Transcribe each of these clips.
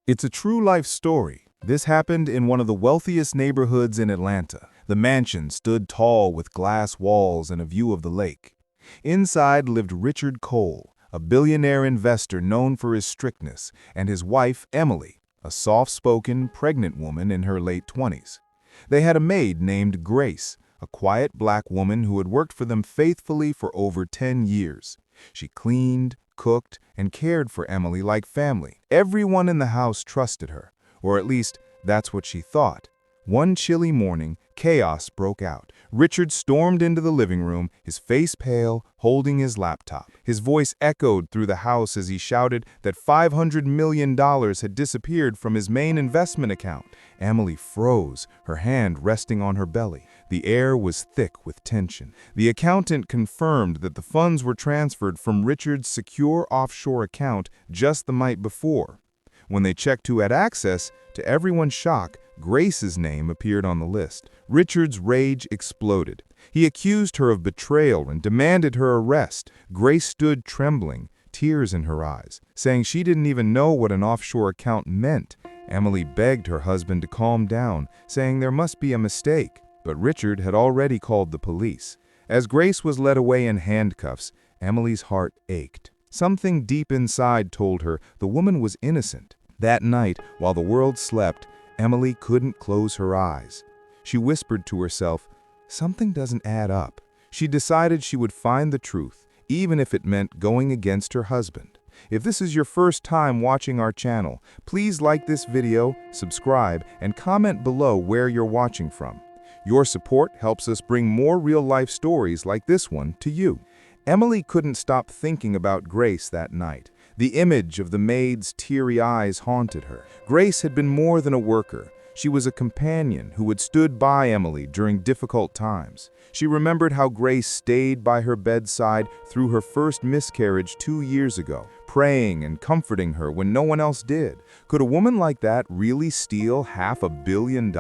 It's a true-life story. This happened in one of the wealthiest neighborhoods in Atlanta. The mansion stood tall with glass walls and a view of the lake. Inside lived Richard Cole, a billionaire investor known for his strictness, and his wife, Emily, a soft-spoken, pregnant woman in her late 20s. They had a maid named Grace, a quiet black woman who had worked for them faithfully for over 10 years. She cleaned, cooked, and cared for Emily like family. Everyone in the house trusted her, or at least that's what she thought. One chilly morning, chaos broke out. Richard stormed into the living room, his face pale, holding his laptop. His voice echoed through the house as he shouted that $500 million had disappeared from his main investment account. Emily froze, her hand resting on her belly. The air was thick with tension. The accountant confirmed that the funds were transferred from Richard's secure offshore account just the night before. When they checked who had access, to everyone's shock, Grace's name appeared on the list. Richard's rage exploded. He accused her of betrayal and demanded her arrest. Grace stood trembling, tears in her eyes, saying she didn't even know what an offshore account meant. Emily begged her husband to calm down, saying there must be a mistake. But Richard had already called the police. As Grace was led away in handcuffs, Emily's heart ached. Something deep inside told her the woman was innocent. That night, while the world slept, Emily couldn't close her eyes. She whispered to herself, "Something doesn't add up." She decided she would find the truth, even if it meant going against her husband. If this is your first time watching our channel, please like this video, subscribe, and comment below where you're watching from. Your support helps us bring more real-life stories like this one to you. Emily couldn't stop thinking about Grace that night. The image of the maid's teary eyes haunted her. Grace had been more than a worker. She was a companion who had stood by Emily during difficult times. She remembered how Grace stayed by her bedside through her first miscarriage 2 years ago, praying and comforting her when no one else did. Could a woman like that really steal $500 million?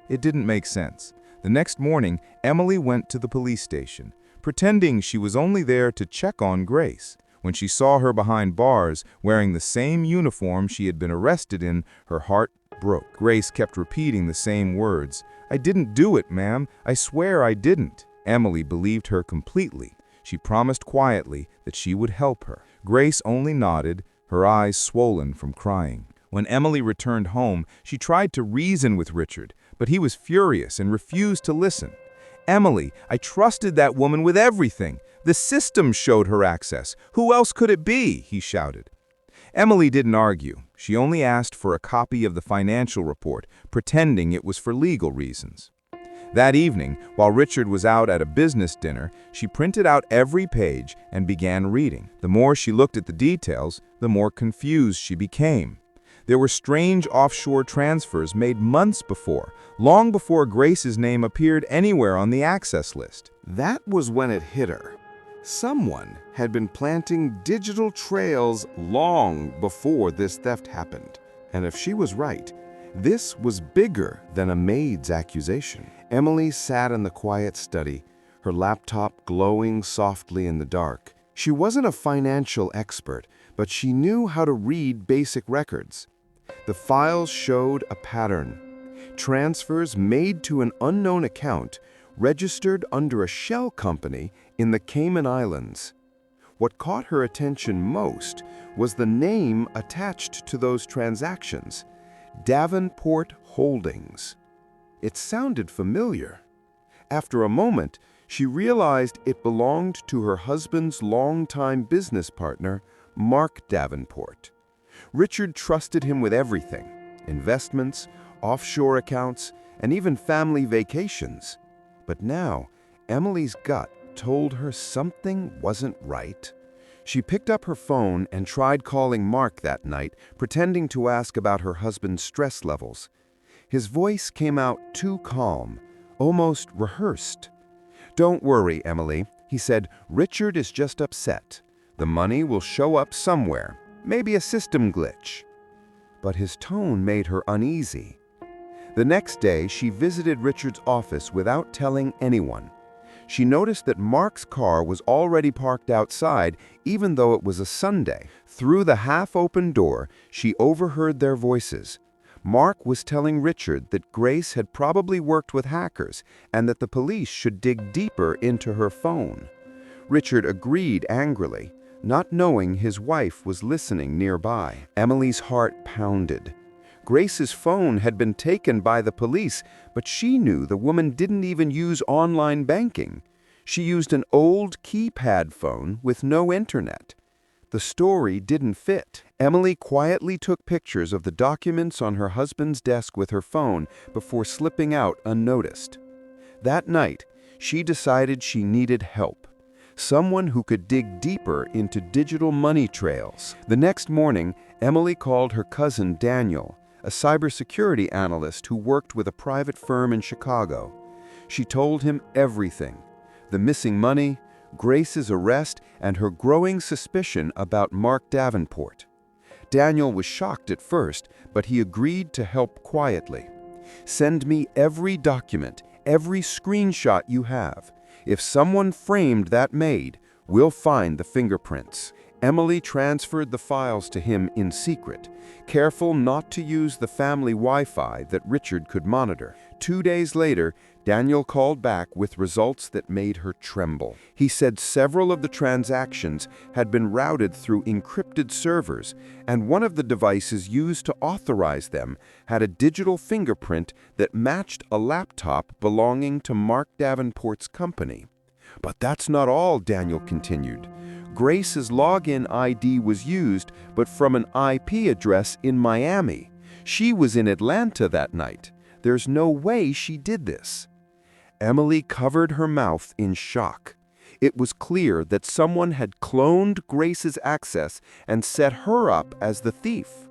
It didn't make sense. The next morning, Emily went to the police station, pretending she was only there to check on Grace. When she saw her behind bars, wearing the same uniform she had been arrested in, her heart broke. Grace kept repeating the same words. "I didn't do it, ma'am. I swear I didn't." Emily believed her completely. She promised quietly that she would help her. Grace only nodded, her eyes swollen from crying. When Emily returned home, she tried to reason with Richard, but he was furious and refused to listen. "Emily, I trusted that woman with everything. The system showed her access. Who else could it be?" he shouted. Emily didn't argue. She only asked for a copy of the financial report, pretending it was for legal reasons. That evening, while Richard was out at a business dinner, she printed out every page and began reading. The more she looked at the details, the more confused she became. There were strange offshore transfers made months before, long before Grace's name appeared anywhere on the access list. That was when it hit her. Someone had been planting digital trails long before this theft happened. And if she was right, this was bigger than a maid's accusation. Emily sat in the quiet study, her laptop glowing softly in the dark. She wasn't a financial expert, but she knew how to read basic records. The files showed a pattern. Transfers made to an unknown account registered under a shell company in the Cayman Islands. What caught her attention most was the name attached to those transactions, Davenport Holdings. It sounded familiar. After a moment, she realized it belonged to her husband's longtime business partner, Mark Davenport. Richard trusted him with everything: investments, offshore accounts, and even family vacations. But now, Emily's gut told her something wasn't right. She picked up her phone and tried calling Mark that night, pretending to ask about her husband's stress levels. His voice came out too calm, almost rehearsed. "Don't worry, Emily," he said. "Richard is just upset. The money will show up somewhere. Maybe a system glitch." But his tone made her uneasy. The next day, she visited Richard's office without telling anyone. She noticed that Mark's car was already parked outside, even though it was a Sunday. Through the half-open door, she overheard their voices. Mark was telling Richard that Grace had probably worked with hackers and that the police should dig deeper into her phone. Richard agreed angrily, not knowing his wife was listening nearby. Emily's heart pounded. Grace's phone had been taken by the police, but she knew the woman didn't even use online banking. She used an old keypad phone with no internet. The story didn't fit. Emily quietly took pictures of the documents on her husband's desk with her phone before slipping out unnoticed. That night, she decided she needed help. Someone who could dig deeper into digital money trails. The next morning, Emily called her cousin Daniel, a cybersecurity analyst who worked with a private firm in Chicago. She told him everything: the missing money, Grace's arrest, and her growing suspicion about Mark Davenport. Daniel was shocked at first, but he agreed to help quietly. "Send me every document, every screenshot you have. If someone framed that maid, we'll find the fingerprints." Emily transferred the files to him in secret, careful not to use the family Wi-Fi that Richard could monitor. 2 days later, Daniel called back with results that made her tremble. He said several of the transactions had been routed through encrypted servers, and one of the devices used to authorize them had a digital fingerprint that matched a laptop belonging to Mark Davenport's company. "But that's not all," Daniel continued. "Grace's login ID was used, but from an IP address in Miami. She was in Atlanta that night. There's no way she did this." Emily covered her mouth in shock. It was clear that someone had cloned Grace's access and set her up as the thief.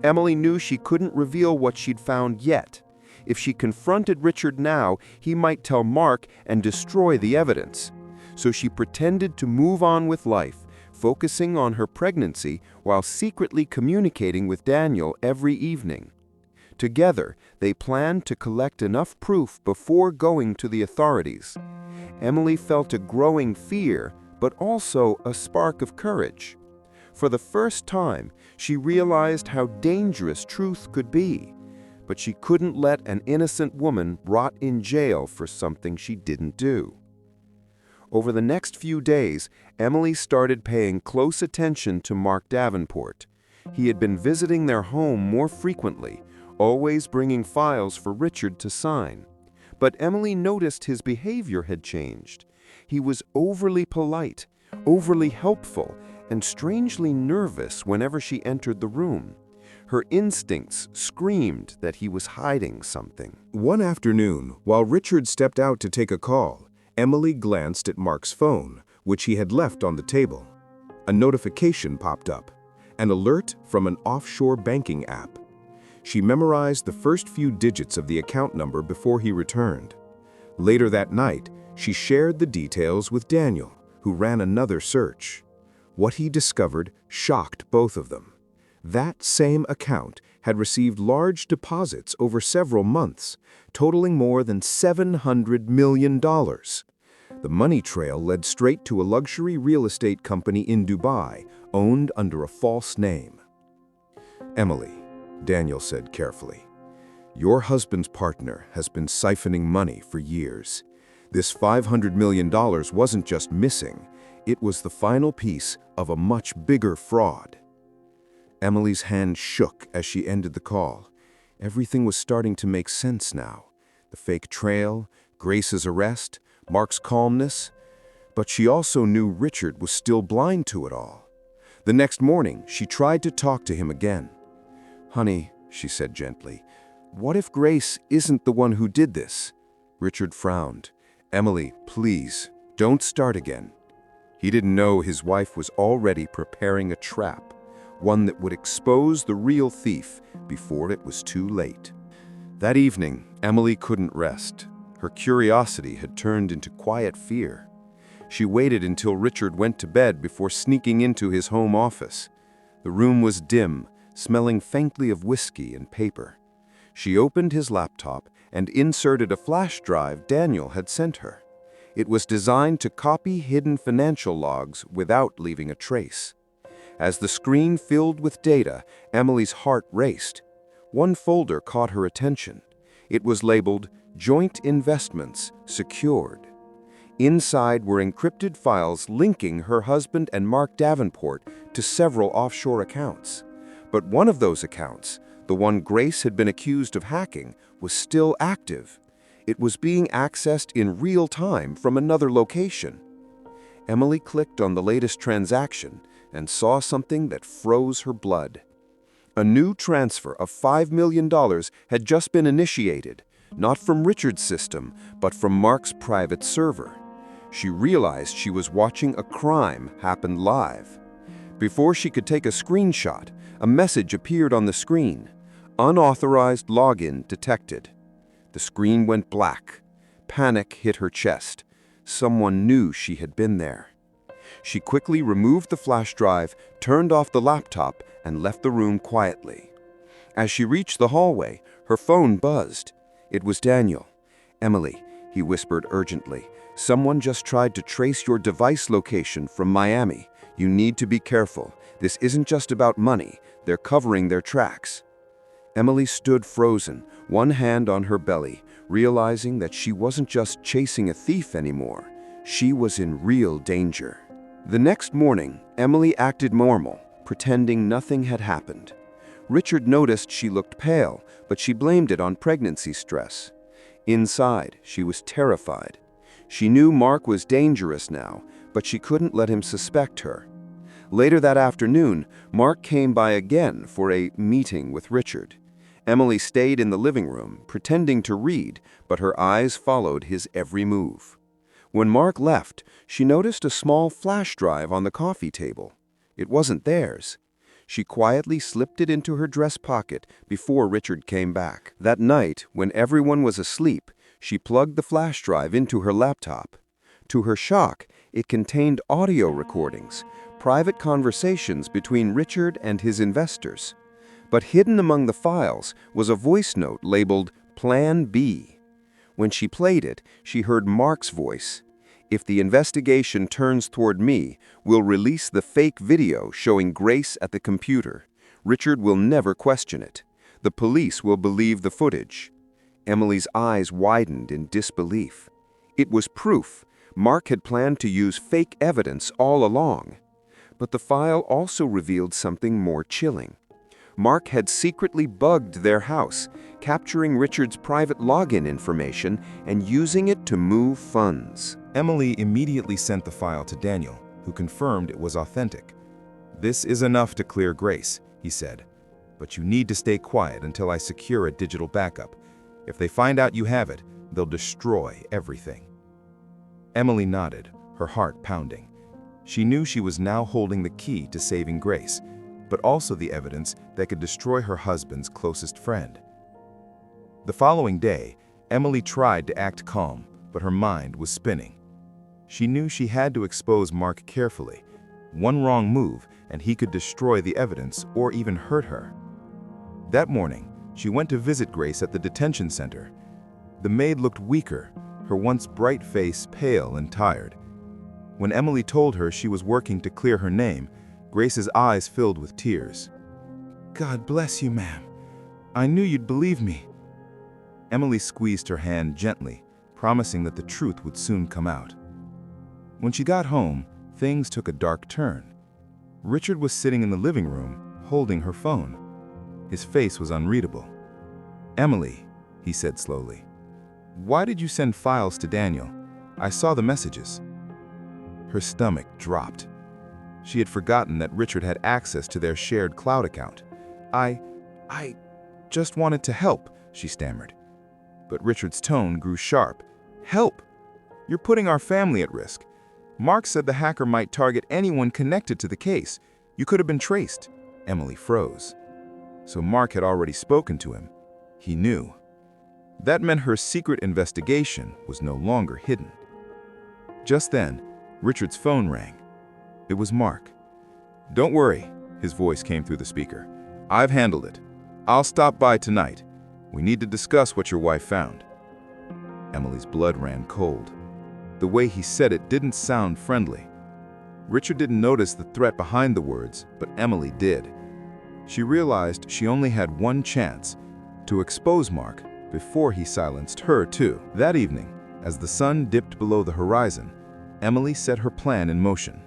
Emily knew she couldn't reveal what she'd found yet. If she confronted Richard now, he might tell Mark and destroy the evidence. So she pretended to move on with life, focusing on her pregnancy while secretly communicating with Daniel every evening. Together, they planned to collect enough proof before going to the authorities. Emily felt a growing fear, but also a spark of courage. For the first time, she realized how dangerous truth could be. But she couldn't let an innocent woman rot in jail for something she didn't do. Over the next few days, Emily started paying close attention to Mark Davenport. He had been visiting their home more frequently, always bringing files for Richard to sign. But Emily noticed his behavior had changed. He was overly polite, overly helpful, and strangely nervous whenever she entered the room. Her instincts screamed that he was hiding something. One afternoon, while Richard stepped out to take a call, Emily glanced at Mark's phone, which he had left on the table. A notification popped up, an alert from an offshore banking app. She memorized the first few digits of the account number before he returned. Later that night, she shared the details with Daniel, who ran another search. What he discovered shocked both of them. That same account had received large deposits over several months, totaling more than $700 million. The money trail led straight to a luxury real estate company in Dubai, owned under a false name. "Emily," Daniel said carefully, "your husband's partner has been siphoning money for years. This $500 million wasn't just missing, it was the final piece of a much bigger fraud." Emily's hand shook as she ended the call. Everything was starting to make sense now. The fake trail, Grace's arrest, Mark's calmness. But she also knew Richard was still blind to it all. The next morning, she tried to talk to him again. "Honey," she said gently, "what if Grace isn't the one who did this?" Richard frowned. "Emily, please, don't start again." He didn't know his wife was already preparing a trap, one that would expose the real thief before it was too late. That evening, Emily couldn't rest. Her curiosity had turned into quiet fear. She waited until Richard went to bed before sneaking into his home office. The room was dim, smelling faintly of whiskey and paper. She opened his laptop and inserted a flash drive Daniel had sent her. It was designed to copy hidden financial logs without leaving a trace. As the screen filled with data, Emily's heart raced. One folder caught her attention. It was labeled Joint Investments Secured. Inside were encrypted files linking her husband and Mark Davenport to several offshore accounts. But one of those accounts, the one Grace had been accused of hacking, was still active. It was being accessed in real time from another location. Emily clicked on the latest transaction and saw something that froze her blood. A new transfer of $5 million had just been initiated, not from Richard's system, but from Mark's private server. She realized she was watching a crime happen live. Before she could take a screenshot, a message appeared on the screen. Unauthorized login detected. The screen went black. Panic hit her chest. Someone knew she had been there. She quickly removed the flash drive, turned off the laptop, and left the room quietly. As she reached the hallway, her phone buzzed. It was Daniel. "Emily," he whispered urgently, "someone just tried to trace your device location from Miami. You need to be careful. This isn't just about money. They're covering their tracks." Emily stood frozen, one hand on her belly, realizing that she wasn't just chasing a thief anymore. She was in real danger. The next morning, Emily acted normal, pretending nothing had happened. Richard noticed she looked pale, but she blamed it on pregnancy stress. Inside, she was terrified. She knew Mark was dangerous now, but she couldn't let him suspect her. Later that afternoon, Mark came by again for a meeting with Richard. Emily stayed in the living room, pretending to read, but her eyes followed his every move. When Mark left, she noticed a small flash drive on the coffee table. It wasn't theirs. She quietly slipped it into her dress pocket before Richard came back. That night, when everyone was asleep, she plugged the flash drive into her laptop. To her shock, it contained audio recordings, private conversations between Richard and his investors. But hidden among the files was a voice note labeled Plan B. When she played it, she heard Mark's voice. "If the investigation turns toward me, we'll release the fake video showing Grace at the computer. Richard will never question it. The police will believe the footage." Emily's eyes widened in disbelief. It was proof. Mark had planned to use fake evidence all along. But the file also revealed something more chilling. Mark had secretly bugged their house, capturing Richard's private login information and using it to move funds. Emily immediately sent the file to Daniel, who confirmed it was authentic. "This is enough to clear Grace," he said. "But you need to stay quiet until I secure a digital backup. If they find out you have it, they'll destroy everything." Emily nodded, her heart pounding. She knew she was now holding the key to saving Grace, but also the evidence that could destroy her husband's closest friend. The following day, Emily tried to act calm, but her mind was spinning. She knew she had to expose Mark carefully. One wrong move, and he could destroy the evidence or even hurt her. That morning, she went to visit Grace at the detention center. The maid looked weaker, her once bright face pale and tired. When Emily told her she was working to clear her name, Grace's eyes filled with tears. "God bless you, ma'am. I knew you'd believe me." Emily squeezed her hand gently, promising that the truth would soon come out. When she got home, things took a dark turn. Richard was sitting in the living room, holding her phone. His face was unreadable. "Emily," he said slowly, "why did you send files to Daniel? I saw the messages." Her stomach dropped. She had forgotten that Richard had access to their shared cloud account. I just wanted to help," she stammered. But Richard's tone grew sharp. "Help? You're putting our family at risk. Mark said the hacker might target anyone connected to the case. You could have been traced." Emily froze. So Mark had already spoken to him. He knew. That meant her secret investigation was no longer hidden. Just then, Richard's phone rang. It was Mark. "Don't worry," his voice came through the speaker. "I've handled it. I'll stop by tonight. We need to discuss what your wife found." Emily's blood ran cold. The way he said it didn't sound friendly. Richard didn't notice the threat behind the words, but Emily did. She realized she only had one chance to expose Mark before he silenced her too. That evening, as the sun dipped below the horizon, Emily set her plan in motion.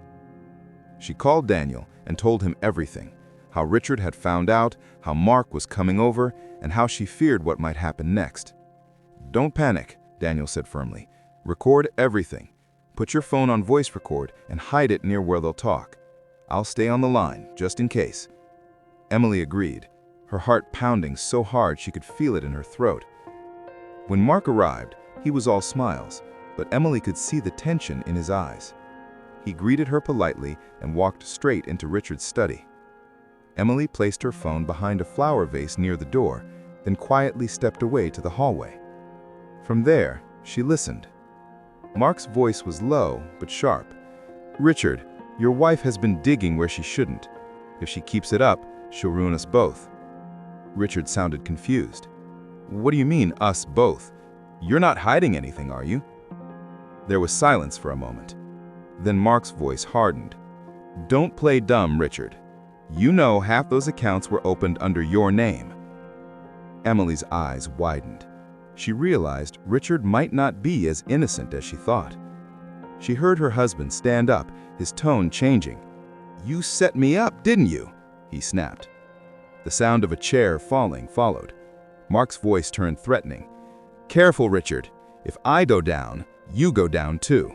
She called Daniel and told him everything, how Richard had found out, how Mark was coming over, and how she feared what might happen next. "Don't panic," Daniel said firmly. "Record everything. Put your phone on voice record and hide it near where they'll talk. I'll stay on the line, just in case." Emily agreed, her heart pounding so hard she could feel it in her throat. When Mark arrived, he was all smiles, but Emily could see the tension in his eyes. He greeted her politely and walked straight into Richard's study. Emily placed her phone behind a flower vase near the door, then quietly stepped away to the hallway. From there, she listened. Mark's voice was low but sharp. "Richard, your wife has been digging where she shouldn't. If she keeps it up, she'll ruin us both." Richard sounded confused. "What do you mean, us both? You're not hiding anything, are you?" There was silence for a moment. Then Mark's voice hardened. "Don't play dumb, Richard. You know half those accounts were opened under your name." Emily's eyes widened. She realized Richard might not be as innocent as she thought. She heard her husband stand up, his tone changing. "You set me up, didn't you?" he snapped. The sound of a chair falling followed. Mark's voice turned threatening. "Careful, Richard. If I go down, you go down too."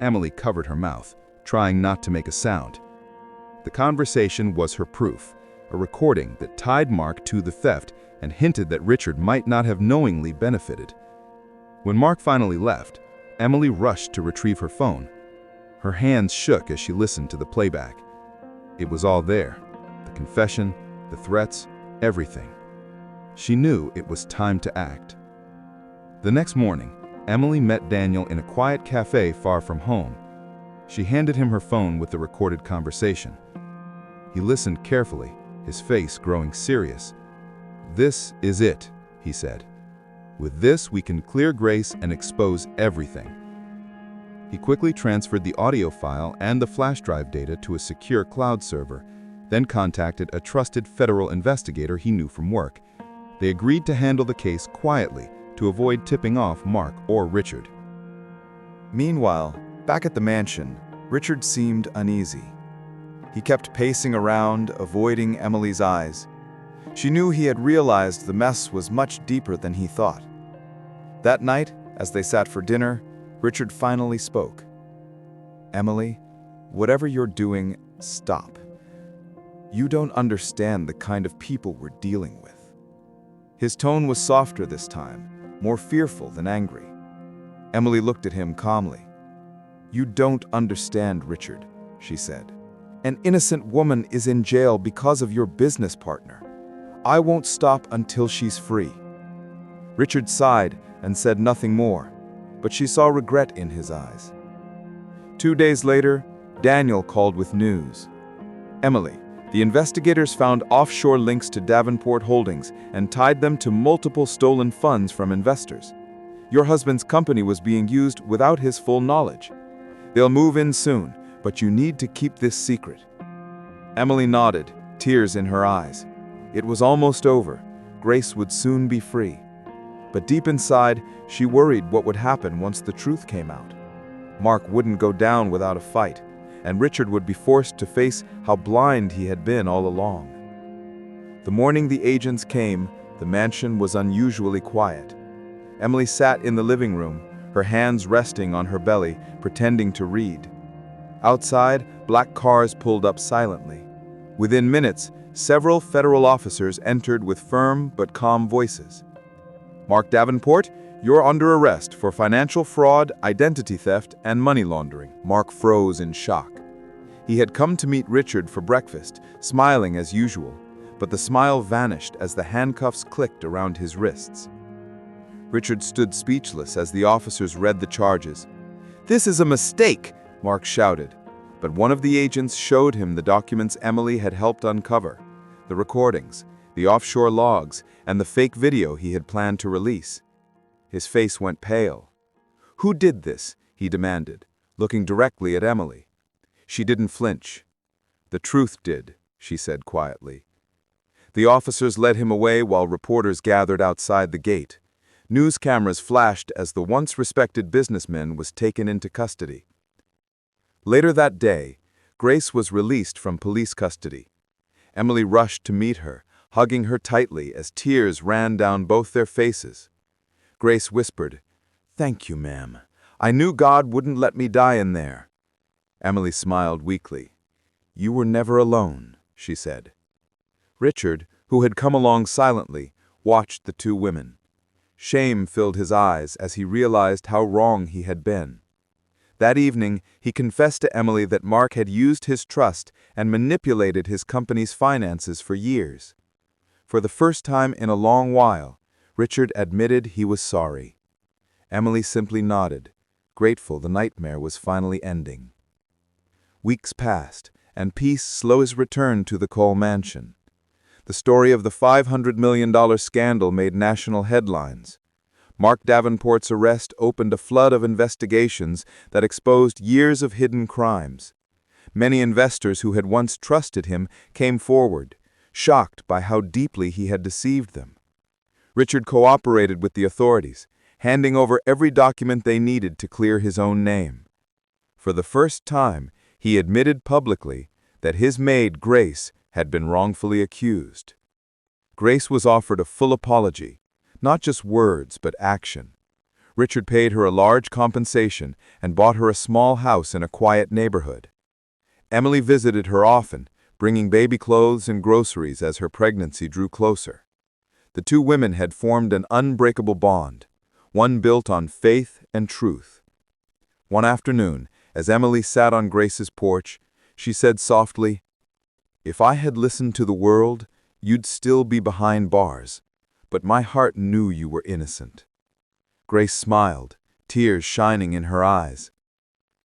Emily covered her mouth, trying not to make a sound. The conversation was her proof, a recording that tied Mark to the theft and hinted that Richard might not have knowingly benefited. When Mark finally left, Emily rushed to retrieve her phone. Her hands shook as she listened to the playback. It was all there, the confession, the threats, everything. She knew it was time to act. The next morning, Emily met Daniel in a quiet cafe far from home. She handed him her phone with the recorded conversation. He listened carefully, his face growing serious. "This is it," he said. "With this, we can clear Grace and expose everything." He quickly transferred the audio file and the flash drive data to a secure cloud server, then contacted a trusted federal investigator he knew from work. They agreed to handle the case quietly to avoid tipping off Mark or Richard. Meanwhile, back at the mansion, Richard seemed uneasy. He kept pacing around, avoiding Emily's eyes. She knew he had realized the mess was much deeper than he thought. That night, as they sat for dinner, Richard finally spoke. "Emily, whatever you're doing, stop. You don't understand the kind of people we're dealing with." His tone was softer this time, more fearful than angry. Emily looked at him calmly. "You don't understand, Richard," she said. "An innocent woman is in jail because of your business partner. I won't stop until she's free." Richard sighed and said nothing more, but she saw regret in his eyes. 2 days later, Daniel called with news. "Emily, the investigators found offshore links to Davenport Holdings and tied them to multiple stolen funds from investors. Your husband's company was being used without his full knowledge. They'll move in soon, but you need to keep this secret." Emily nodded, tears in her eyes. It was almost over. Grace would soon be free. But deep inside, she worried what would happen once the truth came out. Mark wouldn't go down without a fight, and Richard would be forced to face how blind he had been all along. The morning the agents came, the mansion was unusually quiet. Emily sat in the living room, her hands resting on her belly, pretending to read. Outside, black cars pulled up silently. Within minutes, several federal officers entered with firm but calm voices. "Mark Davenport, you're under arrest for financial fraud, identity theft, and money laundering." Mark froze in shock. He had come to meet Richard for breakfast, smiling as usual, but the smile vanished as the handcuffs clicked around his wrists. Richard stood speechless as the officers read the charges. "This is a mistake!" Mark shouted. But one of the agents showed him the documents Emily had helped uncover, the recordings, the offshore logs, and the fake video he had planned to release. His face went pale. "Who did this?" he demanded, looking directly at Emily. She didn't flinch. "The truth did," she said quietly. The officers led him away while reporters gathered outside the gate. News cameras flashed as the once respected businessman was taken into custody. Later that day, Grace was released from police custody. Emily rushed to meet her, hugging her tightly as tears ran down both their faces. Grace whispered, "Thank you, ma'am. I knew God wouldn't let me die in there." Emily smiled weakly. "You were never alone," she said. Richard, who had come along silently, watched the two women. Shame filled his eyes as he realized how wrong he had been. That evening, he confessed to Emily that Mark had used his trust and manipulated his company's finances for years. For the first time in a long while, Richard admitted he was sorry. Emily simply nodded, grateful the nightmare was finally ending. Weeks passed, and peace slowly returned to the Cole mansion. The story of the $500 million scandal made national headlines. Mark Davenport's arrest opened a flood of investigations that exposed years of hidden crimes. Many investors who had once trusted him came forward, shocked by how deeply he had deceived them. Richard cooperated with the authorities, handing over every document they needed to clear his own name. For the first time, he admitted publicly that his maid, Grace, had been wrongfully accused. Grace was offered a full apology, not just words, but action. Richard paid her a large compensation and bought her a small house in a quiet neighborhood. Emily visited her often, bringing baby clothes and groceries as her pregnancy drew closer. The two women had formed an unbreakable bond, one built on faith and truth. One afternoon, as Emily sat on Grace's porch, she said softly, "If I had listened to the world, you'd still be behind bars, but my heart knew you were innocent." Grace smiled, tears shining in her eyes.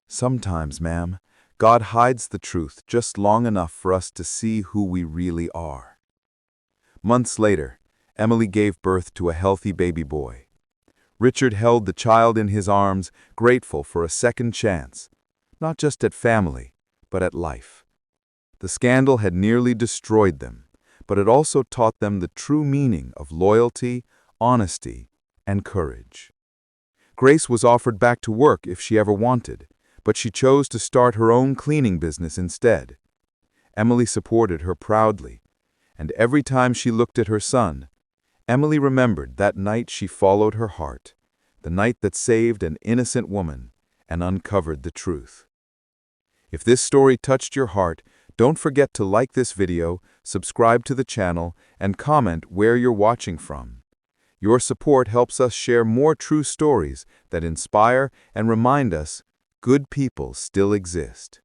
"Sometimes, ma'am, God hides the truth just long enough for us to see who we really are." Months later, Emily gave birth to a healthy baby boy. Richard held the child in his arms, grateful for a second chance, not just at family, but at life. The scandal had nearly destroyed them, but it also taught them the true meaning of loyalty, honesty, and courage. Grace was offered back to work if she ever wanted, but she chose to start her own cleaning business instead. Emily supported her proudly, and every time she looked at her son, Emily remembered that night she followed her heart, the night that saved an innocent woman and uncovered the truth. If this story touched your heart, don't forget to like this video, subscribe to the channel, and comment where you're watching from. Your support helps us share more true stories that inspire and remind us good people still exist.